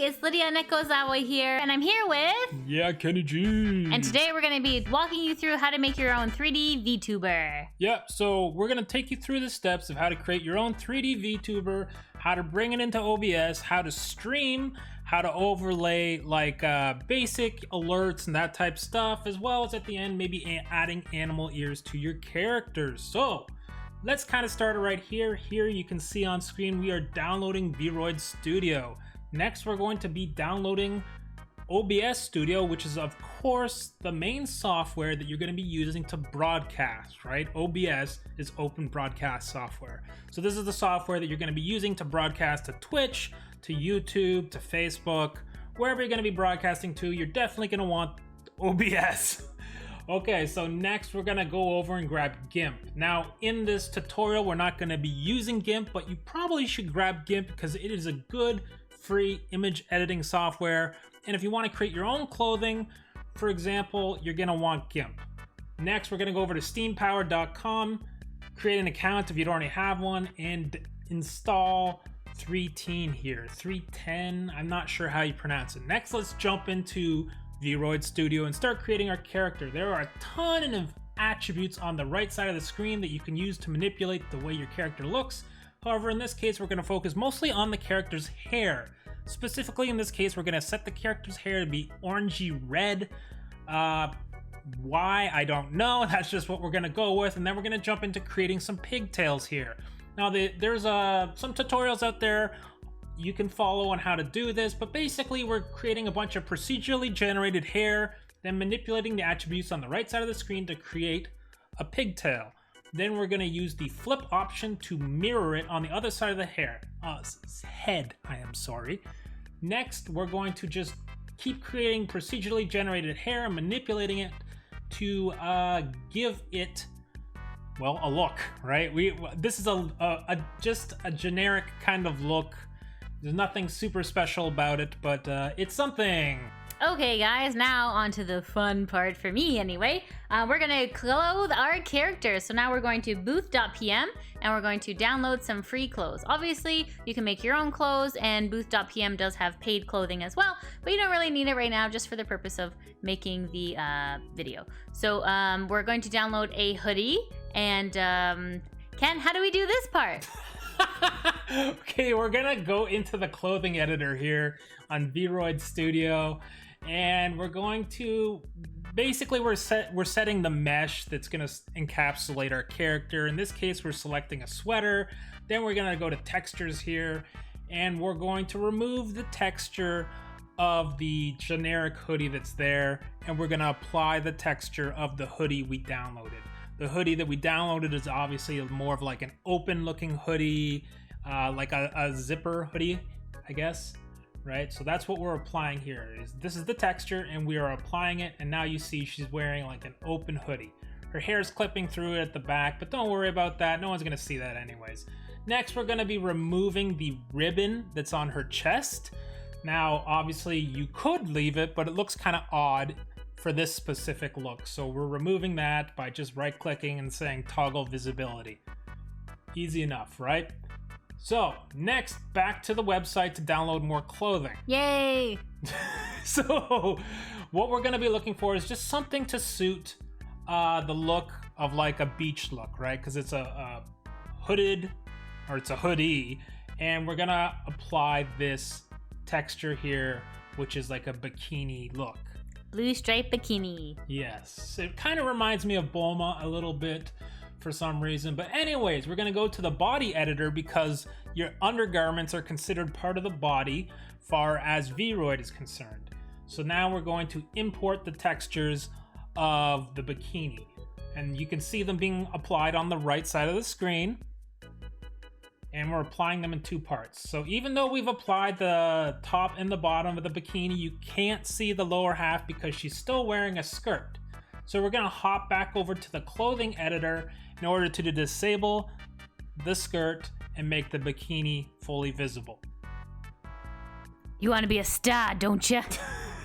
it's Lydia Nekozawa here, and I'm here with... Yeah, Kenny G. And today we're going to be walking you through how to make your own 3D VTuber. Yep, so we're going to take you through the steps of how to create your own 3D VTuber, how to bring it into OBS, how to stream, how to overlay like basic alerts and that type stuff, as well as at the end maybe adding animal ears to your characters. So let's kind of start it right here. Here you can see on screen we are downloading VRoid Studio. Next we're going to be downloading OBS Studio, which is of course the main software that you're going to be using to broadcast, right? OBS is open broadcast software. So this is the software that you're going to be using to broadcast to Twitch, to YouTube, to Facebook, wherever you're going to be broadcasting to, you're definitely going to want OBS. Okay, so next we're going to go over and grab GIMP. Now in this tutorial we're not going to be using GIMP, but you probably should grab GIMP because it is a good free image editing software. And if you want to create your own clothing, for example, you're going to want GIMP. Next we're going to go over to steampower.com, create an account if you don't already have one, and install 310 here. 310, I'm not sure how you pronounce it. Next let's jump into VRoid Studio and start creating our character. There are a ton of attributes on the right side of the screen that you can use to manipulate the way your character looks. However, in this case, we're going to focus mostly on the character's hair. Specifically, in this case, we're going to set the character's hair to be orangey red. Why? I don't know. That's just what we're going to go with. And then we're going to jump into creating some pigtails here. Now, there's some tutorials out there you can follow on how to do this, but basically we're creating a bunch of procedurally generated hair, then manipulating the attributes on the right side of the screen to create a pigtail. Then we're going to use the flip option to mirror it on the other side of the head. Next, we're going to just keep creating procedurally generated hair and manipulating it to give it, well, a look, right? This is just a generic kind of look. There's nothing super special about it, but it's something. Okay guys, now on to the fun part for me anyway. We're gonna clothe our characters. So now we're going to booth.pm and we're going to download some free clothes. Obviously, you can make your own clothes, and booth.pm does have paid clothing as well, but you don't really need it right now just for the purpose of making the video. So we're going to download a hoodie, and Ken, how do we do this part? Okay, we're gonna go into the clothing editor here on VRoid Studio, and we're going to basically we're setting the mesh that's gonna encapsulate our character. In this case, we're selecting a sweater. Then we're gonna go to textures here, and we're going to remove the texture of the generic hoodie that's there, and we're gonna apply the texture of the hoodie we downloaded. The hoodie that we downloaded is obviously more of like an open looking hoodie, like a zipper hoodie, I guess, right? So that's what we're applying here. This is the texture, and we are applying it, and now you see she's wearing like an open hoodie. Her hair is clipping through it at the back, but don't worry about that. No one's gonna see that anyways. Next, we're gonna be removing the ribbon that's on her chest. Now, obviously you could leave it, but it looks kind of odd for this specific look. So we're removing that by just right clicking and saying toggle visibility. Easy enough, right? So next, back to the website to download more clothing. Yay! So what we're gonna be looking for is just something to suit the look of like a beach look, right? Because it's a hooded, or it's a hoodie, and we're gonna apply this texture here, which is like a bikini look. Blue striped bikini. Yes, it kind of reminds me of Bulma a little bit for some reason. But anyways, we're going to go to the body editor because your undergarments are considered part of the body far as VRoid is concerned. So now we're going to import the textures of the bikini. And you can see them being applied on the right side of the screen. And we're applying them in two parts. So even though we've applied the top and the bottom of the bikini, you can't see the lower half because she's still wearing a skirt. So we're gonna hop back over to the clothing editor in order to disable the skirt and make the bikini fully visible. You wanna be a star, don't you?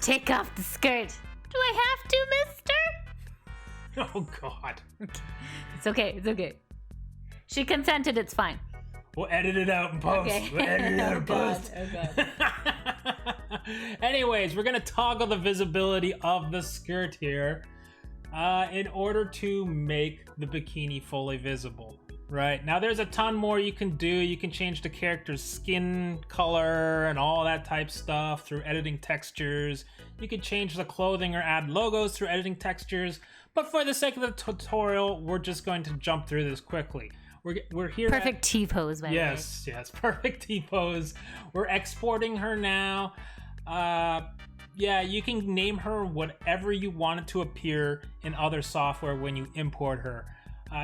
Take off the skirt. Do I have to, mister? Oh God. It's okay, it's okay. She consented, it's fine. We'll edit it out in post. Okay. We'll edit it out in God, post. oh God. Anyways, we're gonna toggle the visibility of the skirt here in order to make the bikini fully visible. Right, now there's a ton more you can do. You can change the character's skin color and all that type stuff through editing textures. You can change the clothing or add logos through editing textures. But for the sake of the tutorial, we're just going to jump through this quickly. We're here. Perfect T-pose, by the way. Yes, perfect T-pose. We're exporting her now. Yeah, you can name her whatever you want it to appear in other software when you import her.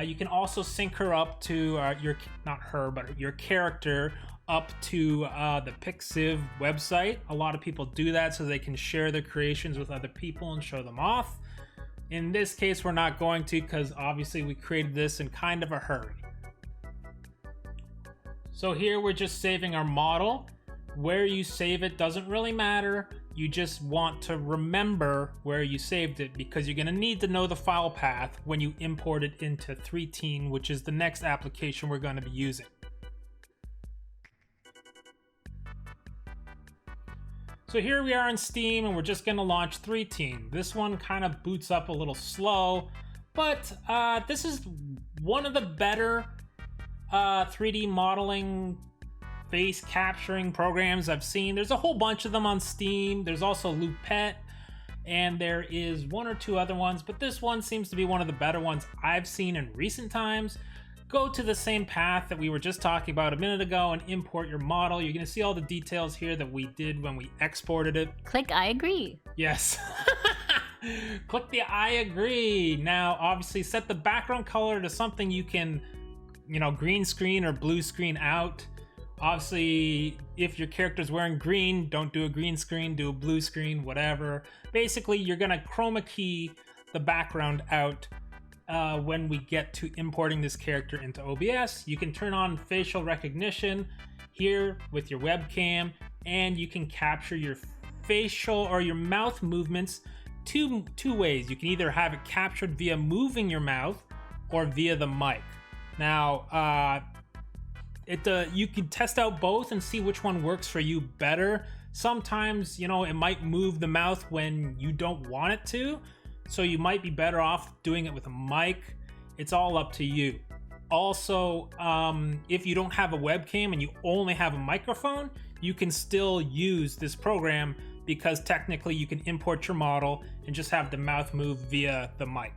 You can also sync her up to your character up to the Pixiv website. A lot of people do that so they can share their creations with other people and show them off. In this case, we're not going to, because obviously we created this in kind of a hurry. So here we're just saving our model. Where you save it doesn't really matter. You just want to remember where you saved it, because you're going to need to know the file path when you import it into 3Teen, which is the next application we're going to be using. So here we are in Steam, and we're just going to launch 3Teen. This one kind of boots up a little slow, but this is one of the better 3D modeling face capturing programs I've seen. There's a whole bunch of them on Steam. There's also Loopet, and there is one or two other ones, but this one seems to be one of the better ones I've seen in recent times. Go to the same path that we were just talking about a minute ago and import your model. You're going to see all the details here that we did when we exported it. Click I agree. Yes. Click the I agree. Now, obviously, set the background color to something you can, green screen or blue screen out. Obviously, if your character's wearing green, don't do a green screen, do a blue screen, whatever. Basically, you're gonna chroma key the background out when we get to importing this character into OBS. You can turn on facial recognition here with your webcam, and you can capture your facial or your mouth movements two ways. You can either have it captured via moving your mouth or via the mic. Now, you can test out both and see which one works for you better. Sometimes, it might move the mouth when you don't want it to, so you might be better off doing it with a mic. It's all up to you. Also, if you don't have a webcam and you only have a microphone, you can still use this program, because technically you can import your model and just have the mouth move via the mic.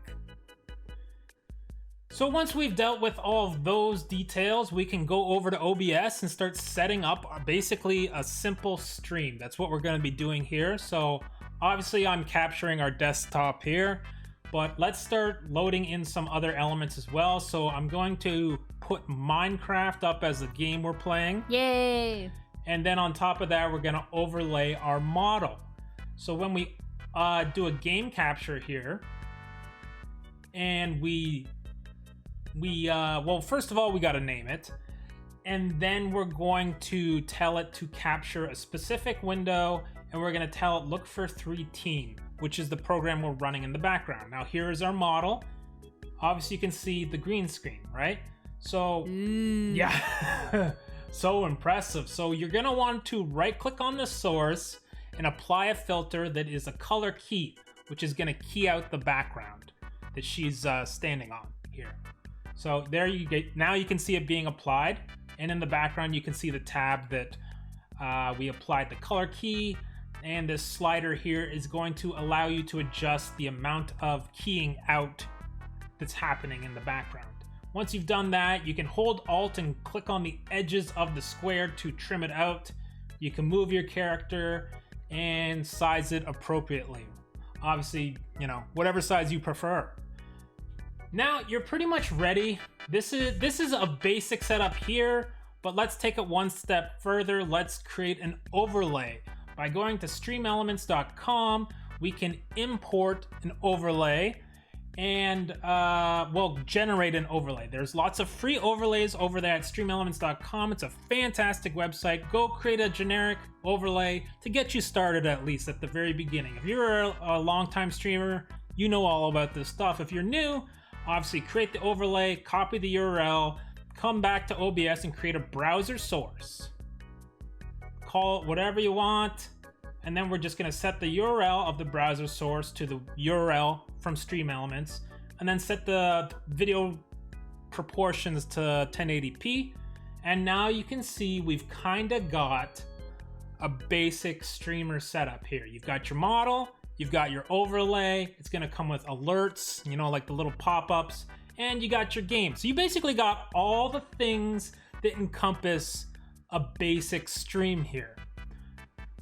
So once we've dealt with all of those details, we can go over to OBS and start setting up basically a simple stream. That's what we're going to be doing here. So obviously I'm capturing our desktop here, but let's start loading in some other elements as well. So I'm going to put Minecraft up as the game we're playing. Yay! And then on top of that, we're going to overlay our model. So when we do a game capture here, and well, first of all, we got to name it, and then we're going to tell it to capture a specific window, and we're going to tell it look for 3Teen, which is the program we're running in the background. Now here is our model. Obviously you can see the green screen, right? So yeah, so impressive. So you're going to want to right click on the source and apply a filter that is a color key, which is going to key out the background that she's standing on here. So there you get. Now you can see it being applied, and in the background you can see the tab that we applied the color key, and this slider here is going to allow you to adjust the amount of keying out that's happening in the background. Once you've done that, you can hold Alt and click on the edges of the square to trim it out. You can move your character and size it appropriately. Obviously, whatever size you prefer. Now you're pretty much ready. This is a basic setup here, but let's take it one step further. Let's create an overlay. By going to streamelements.com, we can import an overlay and generate an overlay. There's lots of free overlays over there at streamelements.com. It's a fantastic website. Go create a generic overlay to get you started, at least at the very beginning. If you're a long-time streamer, you know all about this stuff. If you're new, obviously create the overlay, copy the URL, come back to OBS and create a browser source. Call it whatever you want, And then we're just going to set the URL of the browser source to the URL from Stream Elements, and then set the video proportions to 1080p. And now you can see we've kind of got a basic streamer setup here. You've got your model, you've got your overlay, it's going to come with alerts, you know, like the little pop-ups, and you got your game. So you basically got all the things that encompass a basic stream here,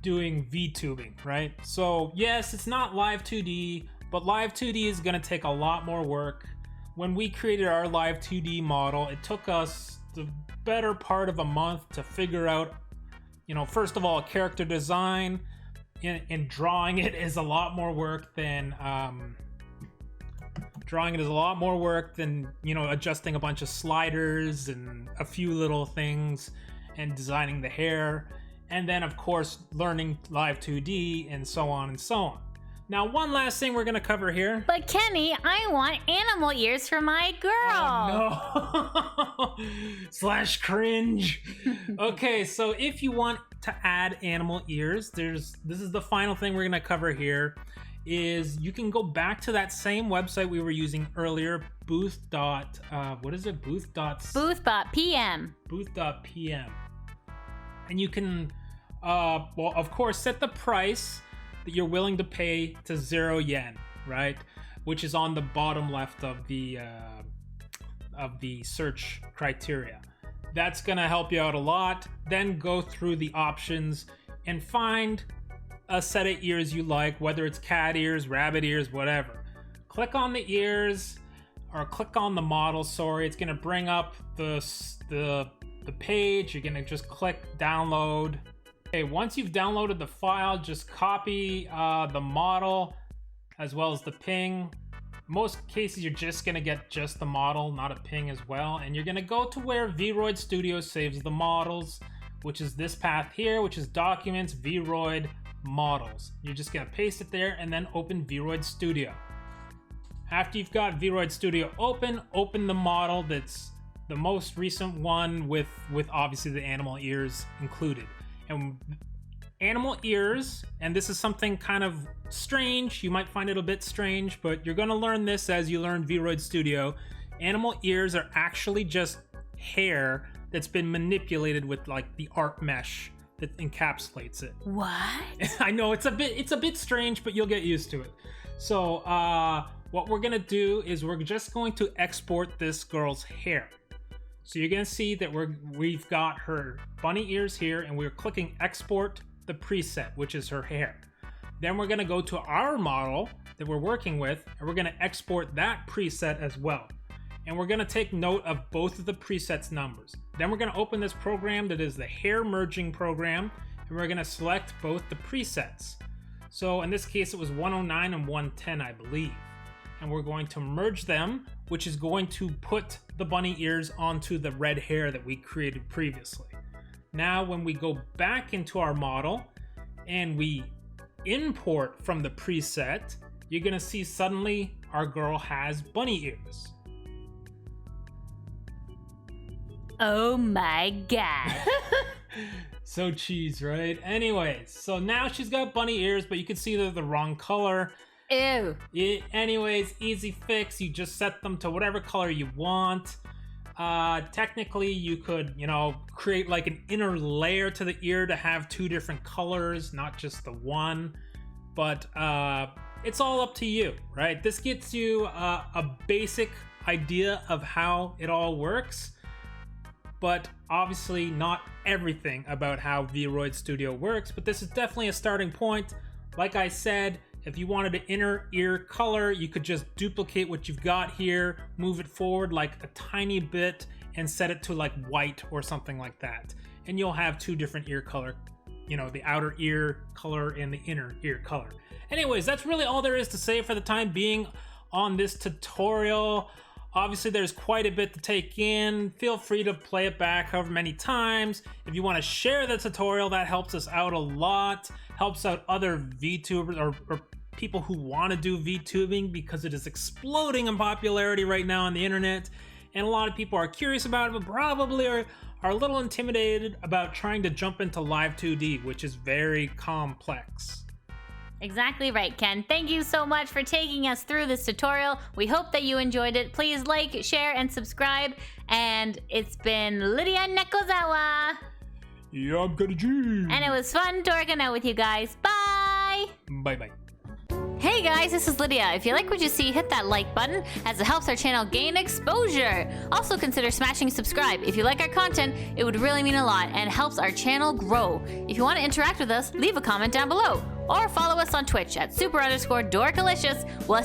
doing VTubing, right? So yes, it's not live 2D, but live 2D is going to take a lot more work. When we created our live 2D model, it took us the better part of a month to figure out, you know, first of all, character design, and drawing it is a lot more work than you know, adjusting a bunch of sliders and a few little things and designing the hair, and then of course learning live 2D and so on and so on. Now, one last thing we're gonna cover here. But Kenny, I want animal ears for my girl. Oh, no. Slash cringe. Okay, so if you want to add animal ears, this is the final thing we're gonna cover here, is you can go back to that same website we were using earlier, booth.pm. Booth.pm. And you can, well, of course, set the price that you're willing to pay to 0 yen, right? Which is on the bottom left of the search criteria. That's gonna help you out a lot. Then go through the options and find a set of ears you like, whether it's cat ears, rabbit ears, whatever. Click on the ears, or click on the model, sorry. It's gonna bring up the page. You're gonna just click download. Okay, once you've downloaded the file, just copy the model as well as the ping. Most cases, you're just gonna get just the model, not a ping as well. And you're gonna go to where VRoid Studio saves the models, which is this path here, which is Documents, VRoid, Models. You're just gonna paste it there and then open VRoid Studio. After you've got VRoid Studio open the model that's the most recent one with obviously the animal ears included. And animal ears, and this is something kind of strange, you might find it a bit strange, but you're going to learn this as you learn VRoid Studio. Animal ears are actually just hair that's been manipulated with like the art mesh that encapsulates it. What? I know it's a bit strange, but you'll get used to it. So what we're going to do is we're just going to export this girl's hair. So you're gonna see that we've got her bunny ears here, and we're clicking export the preset, which is her hair. Then we're gonna go to our model that we're working with, and we're gonna export that preset as well. And we're gonna take note of both of the presets numbers. Then we're gonna open this program that is the hair merging program, and we're gonna select both the presets. So in this case, it was 109 and 110, I believe. And we're going to merge them, which is going to put the bunny ears onto the red hair that we created previously. Now, when we go back into our model and we import from the preset, you're gonna see suddenly our girl has bunny ears. Oh my god. So cheese, right? Anyways, so now she's got bunny ears, but you can see they're the wrong color. Ew. Anyways, easy fix. You just set them to whatever color you want. Technically, you could, you know, create like an inner layer to the ear to have 2 different colors, not just the one. But it's all up to you, right? This gets you a basic idea of how it all works, but obviously not everything about how VRoid Studio works. But this is definitely a starting point. Like I said, if you wanted an inner ear color, you could just duplicate what you've got here, move it forward like a tiny bit, and set it to like white or something like that. And you'll have 2 different ear color, you know, the outer ear color and the inner ear color. Anyways, that's really all there is to say for the time being on this tutorial. Obviously, there's quite a bit to take in. Feel free to play it back however many times. If you want to share the tutorial, that helps us out a lot. Helps out other VTubers or people who want to do VTubing, because it is exploding in popularity right now on the internet. And a lot of people are curious about it, but probably are a little intimidated about trying to jump into live 2D, which is very complex. Exactly right, Ken. Thank you so much for taking us through this tutorial. We hope that you enjoyed it. Please like, share, and subscribe. And it's been Lydia Nekozawa. Yeah, I'm gonna G. And it was fun dorking out with you guys. Bye! Bye-bye. Hey guys, this is Lydia. If you like what you see, hit that like button as it helps our channel gain exposure. Also consider smashing subscribe. If you like our content, it would really mean a lot and helps our channel grow. If you want to interact with us, leave a comment down below. Or follow us on Twitch at super_Dorkalicious. We'll